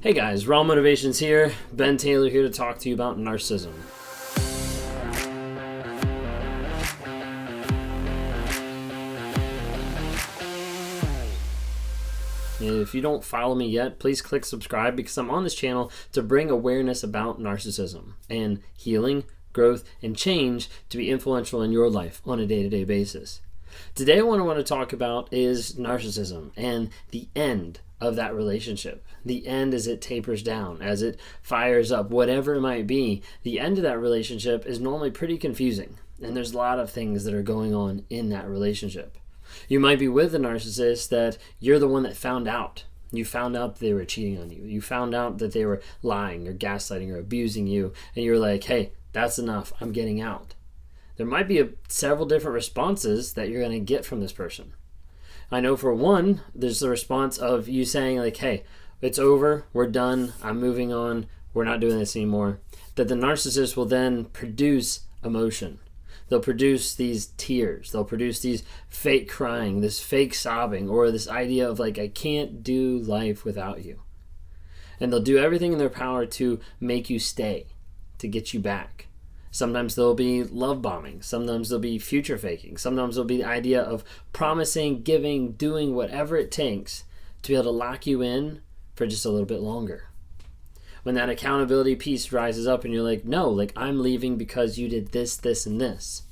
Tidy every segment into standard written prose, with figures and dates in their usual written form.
Hey guys, Raw Motivations here. Ben Taylor here to talk to you about narcissism. If you don't follow me yet, please click subscribe because I'm on this channel to bring awareness about narcissism and healing, growth, and change to be influential in your life on a day-to-day basis. Today what I want to talk about is narcissism and the end of that relationship. The end as it tapers down, as it fires up, whatever it might be. The end of that relationship is normally pretty confusing, and there's a lot of things that are going on in that relationship. You might be with a narcissist that you're the one that found out. You found out that they were cheating on you. You found out that they were lying or gaslighting or abusing you, and you're like, hey, that's enough. I'm getting out. There might be several different responses that you're going to get from this person. I know for one, there's the response of you saying like, hey, it's over, we're done, I'm moving on, we're not doing this anymore. That the narcissist will then produce emotion. They'll produce these tears, they'll produce these fake crying, this fake sobbing, or this idea of like, I can't do life without you. And they'll do everything in their power to make you stay, to get you back. Sometimes there'll be love bombing. Sometimes there'll be future faking. Sometimes there'll be the idea of promising, giving, doing whatever it takes to be able to lock you in for just a little bit longer. When that accountability piece rises up and you're like, no, like I'm leaving because you did this, this, and this.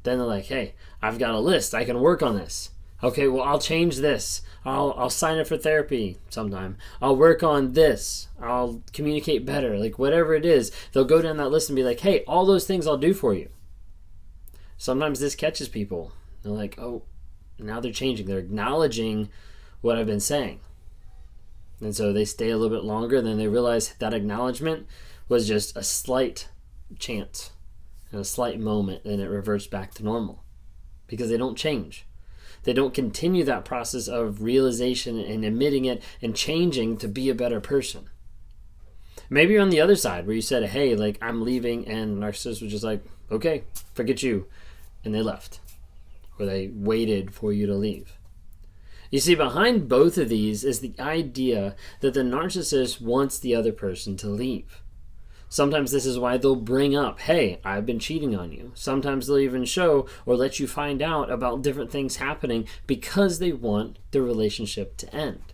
Then they're like, hey, I've got a list. I can work on this. Okay, well, I'll change this. I'll sign up for therapy sometime. I'll work on this. I'll communicate better. Like whatever it is, they'll go down that list and be like, hey, all those things I'll do for you. Sometimes this catches people. They're like, oh, now they're changing. They're acknowledging what I've been saying. And so they stay a little bit longer, and then they realize that acknowledgement was just a slight chance and a slight moment, and it reverts back to normal because they don't change. They don't continue that process of realization and admitting it and changing to be a better person. Maybe you're on the other side where you said, hey, like I'm leaving, and the narcissist was just like, okay, forget you. And they left, or they waited for you to leave. You see, behind both of these is the idea that the narcissist wants the other person to leave. Sometimes this is why they'll bring up, hey, I've been cheating on you. Sometimes they'll even show or let you find out about different things happening because they want the relationship to end.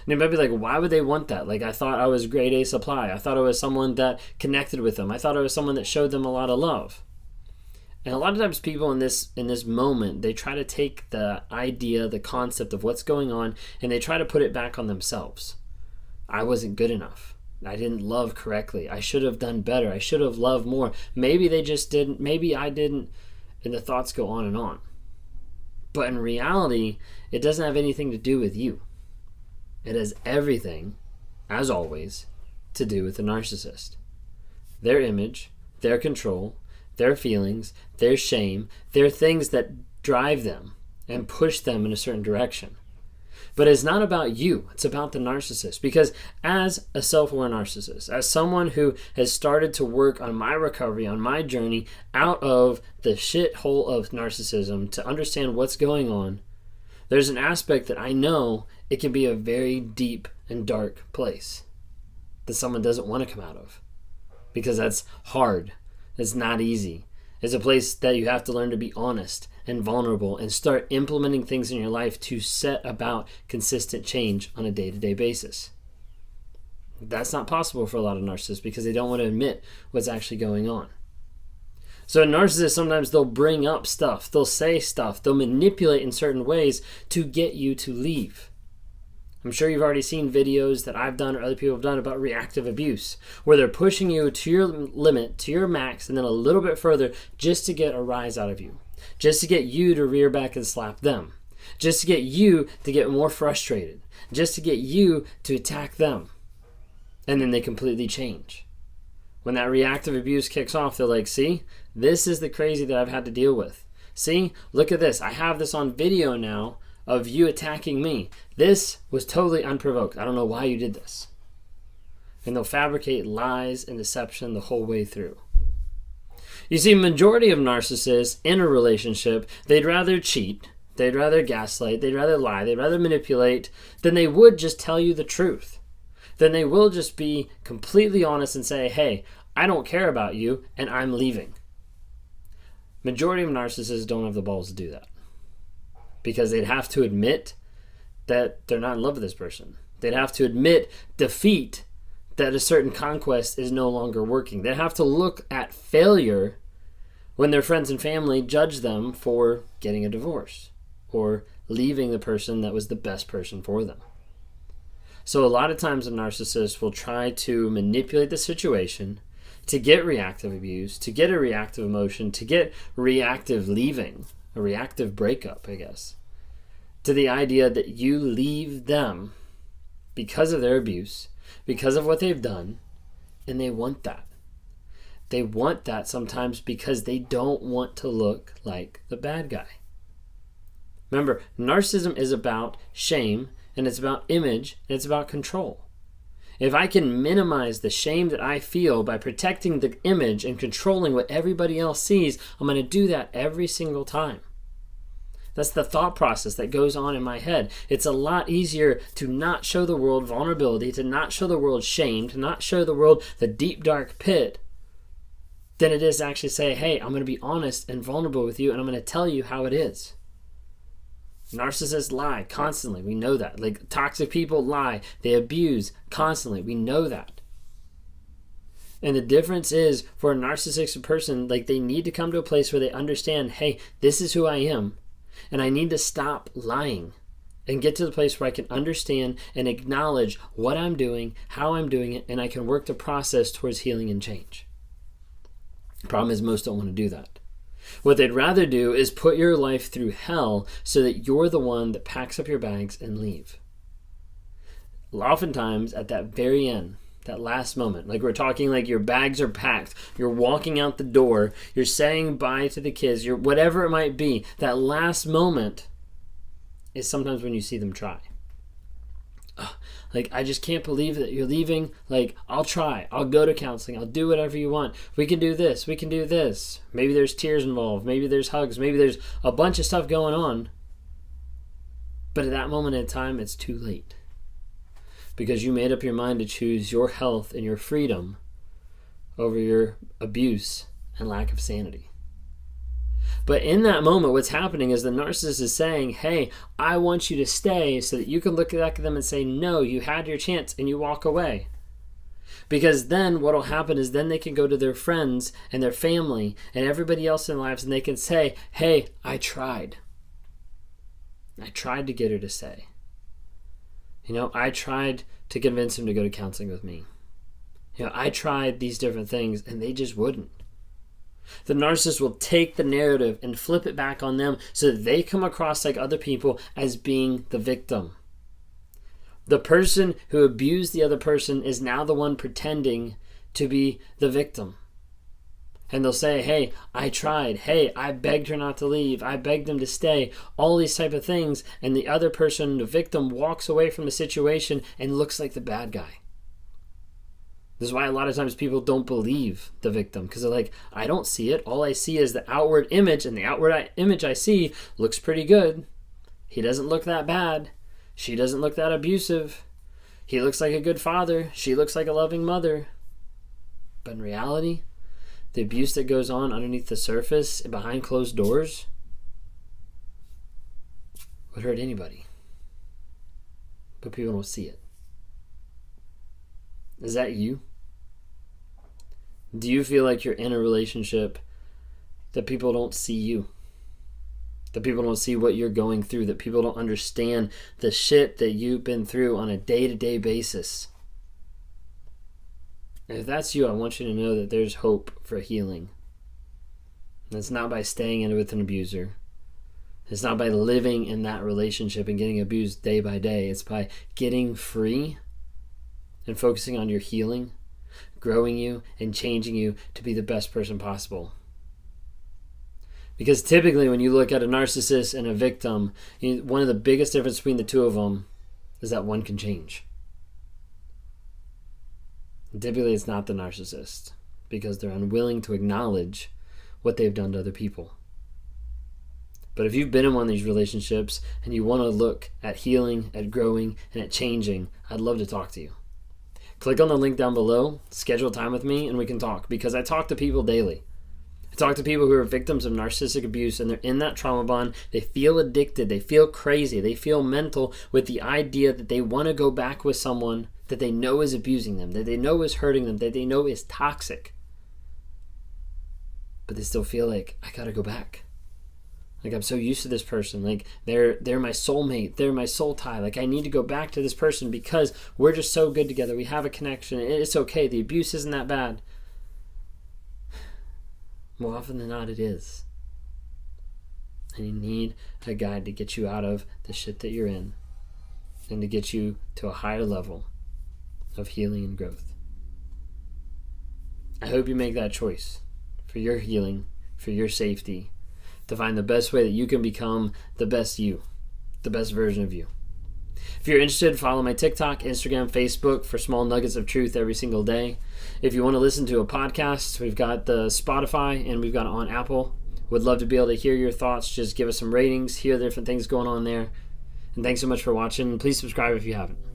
And you might be like, why would they want that? Like, I thought I was grade A supply. I thought I was someone that connected with them. I thought I was someone that showed them a lot of love. And a lot of times people in this moment, they try to take the idea, the concept of what's going on, and they try to put it back on themselves. I wasn't good enough. I didn't love correctly. I should have done better. I should have loved more. Maybe they just didn't. Maybe I didn't. And the thoughts go on and on. But in reality, it doesn't have anything to do with you. It has everything, as always, to do with the narcissist. Their image, their control, their feelings, their shame, their things that drive them and push them in a certain direction. But it's not about you, it's about the narcissist. Because as a self-aware narcissist, as someone who has started to work on my recovery, on my journey out of the shithole of narcissism to understand what's going on, there's an aspect that I know it can be a very deep and dark place that someone doesn't want to come out of. Because that's hard, it's not easy. It's a place that you have to learn to be honest and vulnerable and start implementing things in your life to set about consistent change on a day-to-day basis. That's not possible for a lot of narcissists because they don't want to admit what's actually going on. So narcissists, sometimes they'll bring up stuff, they'll say stuff, they'll manipulate in certain ways to get you to leave. I'm sure you've already seen videos that I've done or other people have done about reactive abuse, where they're pushing you to your limit, to your max, and then a little bit further just to get a rise out of you, just to get you to rear back and slap them, just to get you to get more frustrated, just to get you to attack them. And then they completely change. When that reactive abuse kicks off, they're like, see, this is the crazy that I've had to deal with. See, look at this. I have this on video now of you attacking me. This was totally unprovoked. I don't know why you did this. And they'll fabricate lies and deception the whole way through. You see, majority of narcissists in a relationship, they'd rather cheat, they'd rather gaslight, they'd rather lie, they'd rather manipulate than they would just tell you the truth. then they will just be completely honest and say, hey, I don't care about you and I'm leaving. Majority of narcissists don't have the balls to do that because they'd have to admit that they're not in love with this person. They'd have to admit defeat, that a certain conquest is no longer working. They have to look at failure when their friends and family judge them for getting a divorce or leaving the person that was the best person for them. So a lot of times a narcissist will try to manipulate the situation to get reactive abuse, to get a reactive emotion, to get reactive leaving, a reactive breakup, I guess, to the idea that you leave them because of their abuse, because of what they've done, and they want that. They want that sometimes because they don't want to look like the bad guy. Remember, narcissism is about shame, and it's about image, and it's about control. If I can minimize the shame that I feel by protecting the image and controlling what everybody else sees, I'm going to do that every single time. That's the thought process that goes on in my head. It's a lot easier to not show the world vulnerability, to not show the world shame, to not show the world the deep, dark pit, than it is to actually say, hey, I'm going to be honest and vulnerable with you, and I'm going to tell you how it is. Narcissists lie constantly. We know that. Like, toxic people lie. They abuse constantly. We know that. And the difference is, for a narcissistic person, like, they need to come to a place where they understand, hey, this is who I am, and I need to stop lying and get to the place where I can understand and acknowledge what I'm doing, how I'm doing it, and I can work the process towards healing and change. The problem is most don't want to do that. What they'd rather do is put your life through hell so that you're the one that packs up your bags and leave. Oftentimes, at that very end, that last moment, like we're talking like your bags are packed, you're walking out the door, you're saying bye to the kids, you're whatever it might be, that last moment is sometimes when you see them try. Like, I just can't believe that you're leaving. Like, I'll try. I'll go to counseling. I'll do whatever you want. We can do this. We can do this. Maybe there's tears involved. Maybe there's hugs. Maybe there's a bunch of stuff going on. But at that moment in time, it's too late. Because you made up your mind to choose your health and your freedom over your abuse and lack of sanity. But in that moment, what's happening is the narcissist is saying, hey, I want you to stay so that you can look back at them and say, no, you had your chance, and you walk away. Because then what will happen is then they can go to their friends and their family and everybody else in their lives and they can say, hey, I tried. I tried to get her to stay. I tried to convince him to go to counseling with me. I tried these different things and they just wouldn't. The narcissist will take the narrative and flip it back on them so that they come across like other people as being the victim. The person who abused the other person is now the one pretending to be the victim. And they'll say, hey, I tried. Hey, I begged her not to leave. I begged them to stay. All these type of things. And the other person, the victim, walks away from the situation and looks like the bad guy. This is why a lot of times people don't believe the victim, because they're like, I don't see it. All I see is the outward image, and the outward image I see looks pretty good. He doesn't look that bad. She doesn't look that abusive. He looks like a good father. She looks like a loving mother. But in reality, the abuse that goes on underneath the surface, behind closed doors, would hurt anybody. But people don't see it. Is that you? Do you feel like you're in a relationship that people don't see you? That people don't see what you're going through? That people don't understand the shit that you've been through on a day-to-day basis? And if that's you, I want you to know that there's hope for healing. And it's not by staying in it with an abuser. It's not by living in that relationship and getting abused day by day. It's by getting free and focusing on your healing, growing you, and changing you to be the best person possible. Because typically when you look at a narcissist and a victim, one of the biggest differences between the two of them is that one can change. And typically it's not the narcissist, because they're unwilling to acknowledge what they've done to other people. But if you've been in one of these relationships and you want to look at healing, at growing, and at changing, I'd love to talk to you. Click on the link down below, schedule time with me, and we can talk, because I talk to people daily. I talk to people who are victims of narcissistic abuse, and they're in that trauma bond. They feel addicted. They feel crazy. They feel mental with the idea that they want to go back with someone that they know is abusing them, that they know is hurting them, that they know is toxic. But they still feel like, I gotta go back. Like, I'm so used to this person. Like, they're my soulmate. They're my soul tie. Like, I need to go back to this person because we're just so good together. We have a connection. It's okay. The abuse isn't that bad. More often than not, it is. And you need a guide to get you out of the shit that you're in and to get you to a higher level of healing and growth. I hope you make that choice for your healing, for your safety, to find the best way that you can become the best you, the best version of you. If you're interested, follow my TikTok, Instagram, Facebook for small nuggets of truth every single day. If you want to listen to a podcast, we've got the Spotify and we've got it on Apple. Would love to be able to hear your thoughts. Just give us some ratings, hear the different things going on there. And thanks so much for watching. Please subscribe if you haven't.